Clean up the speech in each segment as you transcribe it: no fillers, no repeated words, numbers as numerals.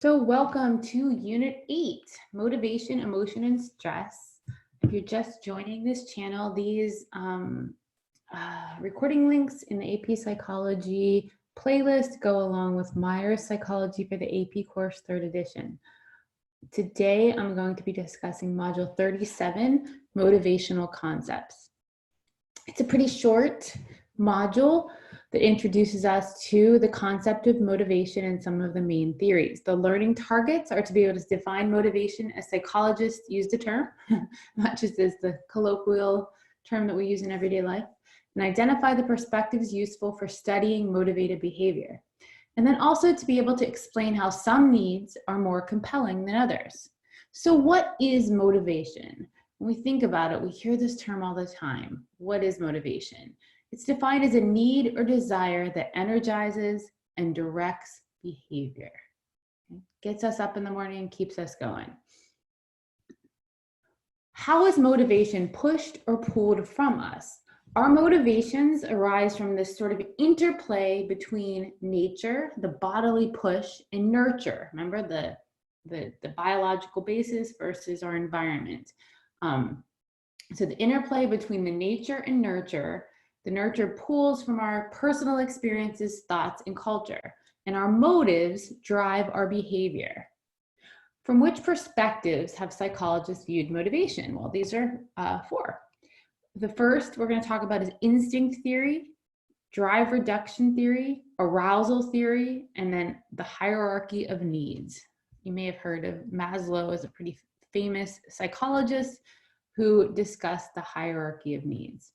So welcome to Unit 8, Motivation, Emotion, and Stress. If you're just joining this channel, these recording links in the AP Psychology playlist go along with Myers Psychology for the AP course 3rd edition. Today, I'm going to be discussing Module 37, Motivational Concepts. It's a pretty short module that introduces us to the concept of motivation and some of the main theories. The learning targets are to be able to define motivation as psychologists use the term, not just as the colloquial term that we use in everyday life, and identify the perspectives useful for studying motivated behavior. And then also to be able to explain how some needs are more compelling than others. So what is motivation? When we think about it, we hear this term all the time. What is motivation? It's defined as a need or desire that energizes and directs behavior. Gets us up in the morning and keeps us going. How is motivation pushed or pulled from us? Our motivations arise from this sort of interplay between nature, the bodily push, and nurture. Remember the biological basis versus our environment. So the interplay between the nature and nurture. The nurture pulls from our personal experiences, thoughts, and culture, and our motives drive our behavior. From which perspectives have psychologists viewed motivation? Well, these are 4. The first we're going to talk about is instinct theory, drive reduction theory, arousal theory, and then the hierarchy of needs. You may have heard of Maslow as a pretty famous psychologist who discussed the hierarchy of needs.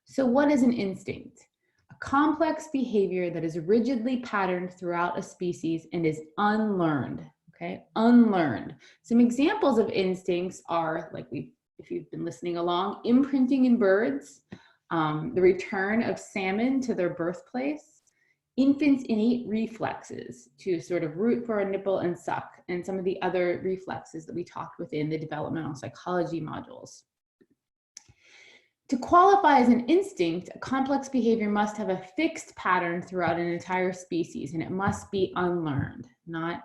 So what is an instinct? A complex behavior that is rigidly patterned throughout a species and is unlearned, okay? Unlearned. Some examples of instincts are, like if you've been listening along, imprinting in birds, the return of salmon to their birthplace, infants' innate reflexes to sort of root for a nipple and suck, and some of the other reflexes that we talked within the developmental psychology modules. To qualify as an instinct, a complex behavior must have a fixed pattern throughout an entire species, and it must be unlearned, not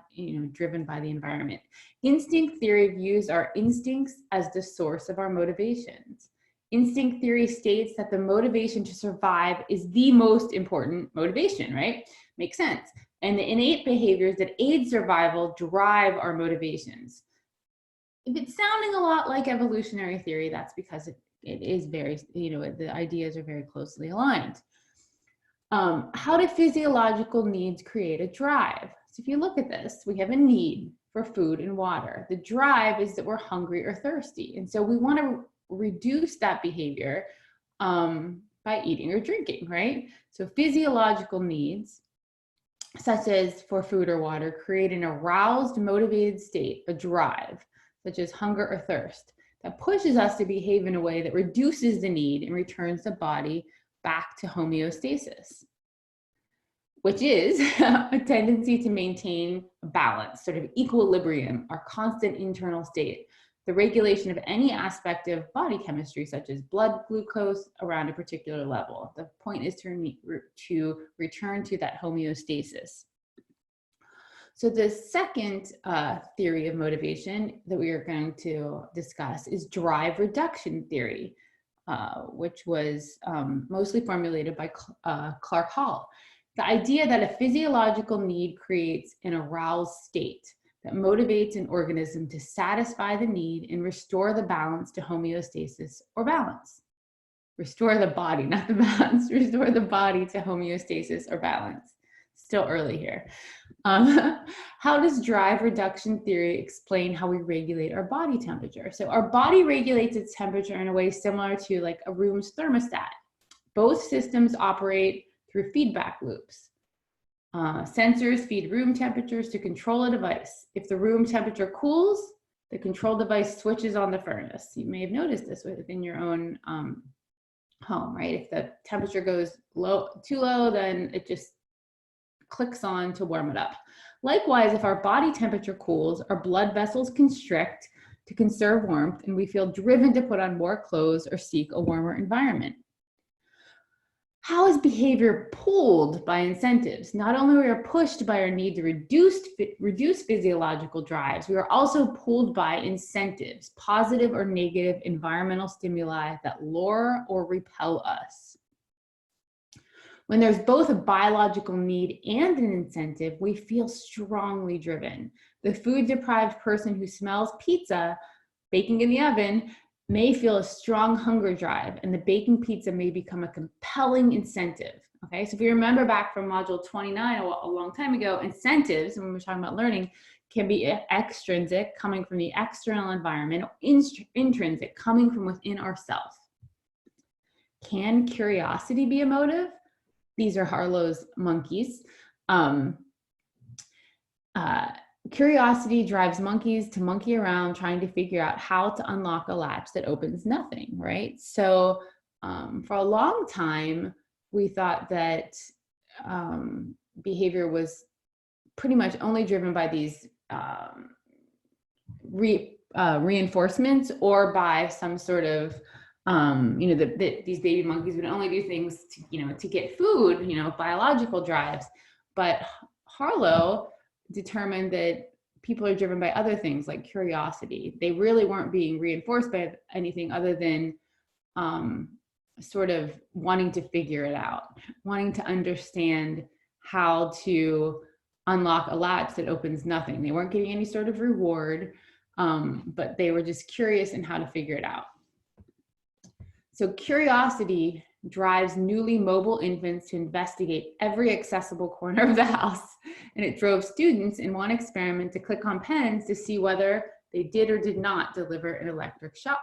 driven by the environment. Instinct theory views our instincts as the source of our motivations. Instinct theory states that the motivation to survive is the most important motivation, right? Makes sense. And the innate behaviors that aid survival drive our motivations. If it's sounding a lot like evolutionary theory, that's because it is very, the ideas are very closely aligned. How do physiological needs create a drive? So if you look at this, we have a need for food and water. The drive is that we're hungry or thirsty. And so we want to reduce that behavior by eating or drinking, right? So physiological needs, such as for food or water, create an aroused, motivated state, a drive, such as hunger or thirst, that pushes us to behave in a way that reduces the need and returns the body back to homeostasis, which is a tendency to maintain balance, sort of equilibrium, our constant internal state, the regulation of any aspect of body chemistry, such as blood glucose, around a particular level. The point is to return to that homeostasis. So the second theory of motivation that we are going to discuss is drive reduction theory, which was mostly formulated by Clark Hall. The idea that a physiological need creates an aroused state that motivates an organism to satisfy the need and restore the balance to homeostasis or balance. Restore the body, not the balance, restore the body to homeostasis or balance. Still early here. How does drive reduction theory explain how we regulate our body temperature? So our body regulates its temperature in a way similar to like a room's thermostat. Both systems operate through feedback loops. Sensors feed room temperatures to control a device. If the room temperature cools, the control device switches on the furnace. You may have noticed this within your own home, right? If the temperature goes too low, then it just clicks on to warm it up. Likewise, if our body temperature cools, our blood vessels constrict to conserve warmth, and we feel driven to put on more clothes or seek a warmer environment. How is behavior pulled by incentives? Not only we are pushed by our need to reduce physiological drives, we are also pulled by incentives, positive or negative environmental stimuli that lure or repel us. When there's both a biological need and an incentive, we feel strongly driven. The food-deprived person who smells pizza baking in the oven may feel a strong hunger drive, and the baking pizza may become a compelling incentive. Okay, so if you remember back from module 29 a long time ago, incentives, when we're talking about learning, can be extrinsic, coming from the external environment, or intrinsic, coming from within ourselves. Can curiosity be a motive? These are Harlow's monkeys. Curiosity drives monkeys to monkey around trying to figure out how to unlock a latch that opens nothing, right? So for a long time, we thought that behavior was pretty much only driven by these reinforcements or by some sort of, these baby monkeys would only do things to get food, biological drives. But Harlow determined that people are driven by other things like curiosity. They really weren't being reinforced by anything other than sort of wanting to figure it out, wanting to understand how to unlock a latch that opens nothing. They weren't getting any sort of reward, but they were just curious in how to figure it out. So curiosity drives newly mobile infants to investigate every accessible corner of the house. And it drove students in one experiment to click on pens to see whether they did or did not deliver an electric shock.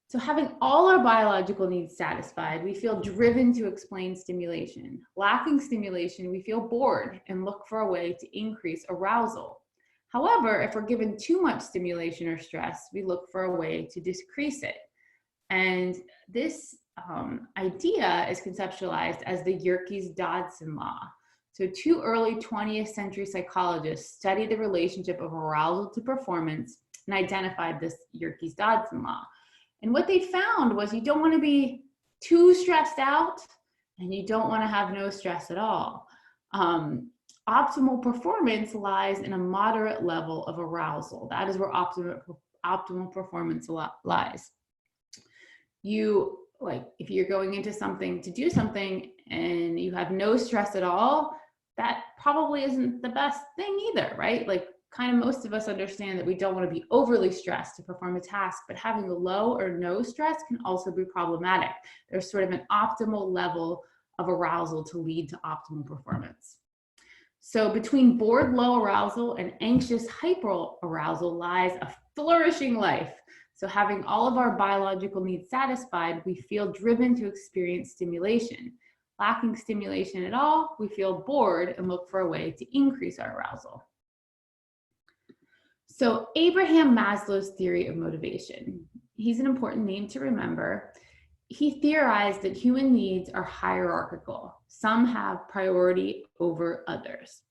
So having all our biological needs satisfied, we feel driven to explain stimulation. Lacking stimulation, we feel bored and look for a way to increase arousal. However, if we're given too much stimulation or stress, we look for a way to decrease it. And this idea is conceptualized as the Yerkes-Dodson law. So two early 20th century psychologists studied the relationship of arousal to performance and identified this Yerkes-Dodson law. And what they found was you don't want to be too stressed out and you don't want to have no stress at all. Optimal performance lies in a moderate level of arousal. That is where optimal performance lies. If you're going into something to do something and you have no stress at all, that probably isn't the best thing either, right? Like kind of most of us understand that we don't want to be overly stressed to perform a task, but having a low or no stress can also be problematic. There's sort of an optimal level of arousal to lead to optimal performance. So between bored low arousal and anxious hyperarousal lies a flourishing life. So having all of our biological needs satisfied, we feel driven to experience stimulation. Lacking stimulation at all, we feel bored and look for a way to increase our arousal. So Abraham Maslow's theory of motivation, he's an important name to remember. He theorized that human needs are hierarchical. Some have priority over others.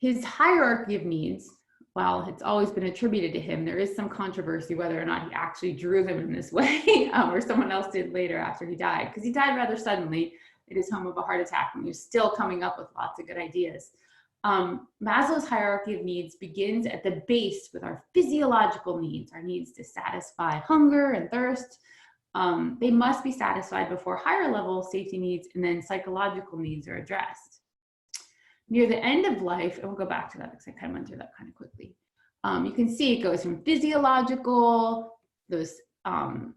His hierarchy of needs, while it's always been attributed to him, there is some controversy whether or not he actually drew them in this way or someone else did later after he died, because he died rather suddenly at his home of a heart attack when he was still coming up with lots of good ideas. Maslow's hierarchy of needs begins at the base with our physiological needs, our needs to satisfy hunger and thirst. They must be satisfied before higher level safety needs and then psychological needs are addressed. Near the end of life, and we'll go back to that because I kind of went through that kind of quickly. You can see it goes from physiological, those to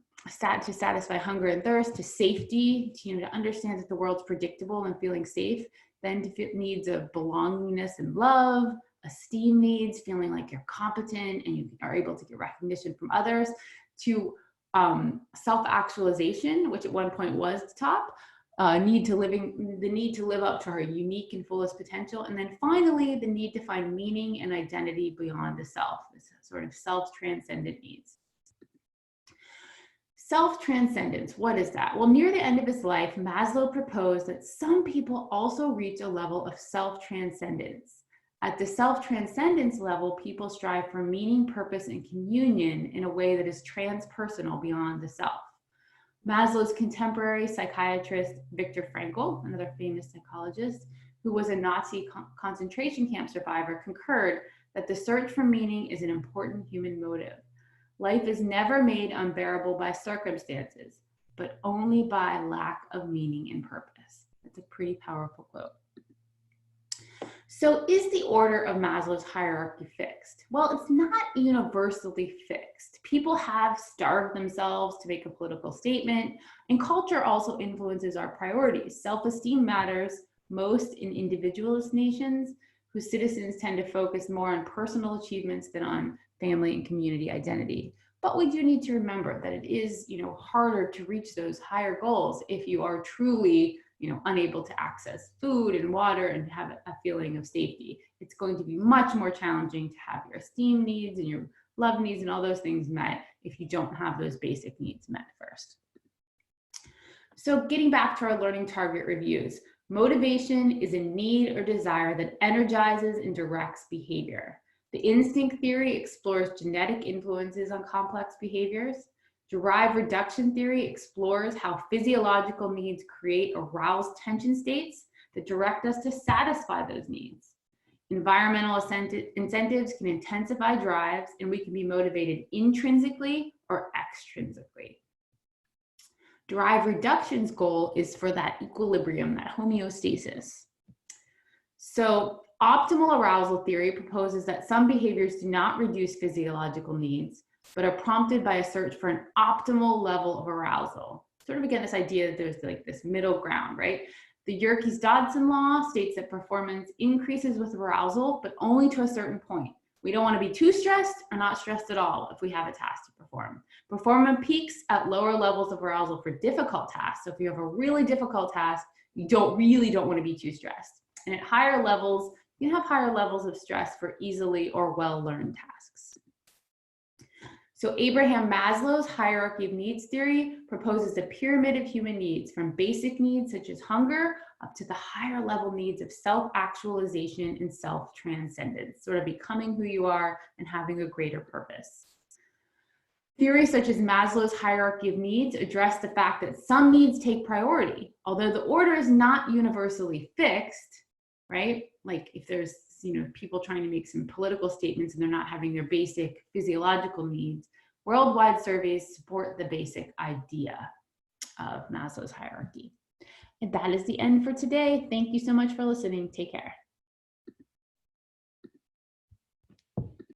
satisfy hunger and thirst, to safety, to understand that the world's predictable and feeling safe, then to needs of belongingness and love, esteem needs, feeling like you're competent and you are able to get recognition from others, to self-actualization, which at one point was the top, the need to live up to our unique and fullest potential, and then finally the need to find meaning and identity beyond the self, this sort of self-transcendent needs. Self-transcendence, what is that? Well, near the end of his life, Maslow proposed that some people also reach a level of self-transcendence. At the self-transcendence level, people strive for meaning, purpose, and communion in a way that is transpersonal beyond the self. Maslow's contemporary psychiatrist, Viktor Frankl, another famous psychologist, who was a Nazi concentration camp survivor, concurred that the search for meaning is an important human motive. Life is never made unbearable by circumstances, but only by lack of meaning and purpose. That's a pretty powerful quote. So is the order of Maslow's hierarchy fixed? Well, it's not universally fixed. People have starved themselves to make a political statement, and culture also influences our priorities. Self-esteem matters most in individualist nations, whose citizens tend to focus more on personal achievements than on family and community identity. But we do need to remember that it is, harder to reach those higher goals if you are truly, unable to access food and water and have a feeling of safety. It's going to be much more challenging to have your esteem needs and your love needs and all those things met if you don't have those basic needs met first. So getting back to our learning target reviews, motivation is a need or desire that energizes and directs behavior. The instinct theory explores genetic influences on complex behaviors. Derived reduction theory explores how physiological needs create aroused tension states that direct us to satisfy those needs. Environmental incentives can intensify drives, and we can be motivated intrinsically or extrinsically. Derived reduction's goal is for that equilibrium, that homeostasis. So optimal arousal theory proposes that some behaviors do not reduce physiological needs, but are prompted by a search for an optimal level of arousal. Sort of again, this idea that there's like this middle ground, right? The Yerkes-Dodson law states that performance increases with arousal, but only to a certain point. We don't want to be too stressed or not stressed at all if we have a task to perform. Performance peaks at lower levels of arousal for difficult tasks. So if you have a really difficult task, you really don't want to be too stressed. And at higher levels, you have higher levels of stress for easily or well-learned tasks. So Abraham Maslow's hierarchy of needs theory proposes a pyramid of human needs, from basic needs such as hunger up to the higher level needs of self-actualization and self-transcendence, sort of becoming who you are and having a greater purpose. Theories such as Maslow's hierarchy of needs address the fact that some needs take priority, although the order is not universally fixed, right? Like if there's people trying to make some political statements and they're not having their basic physiological needs, worldwide surveys support the basic idea of Maslow's hierarchy. And that is the end for today. Thank you so much for listening. Take care.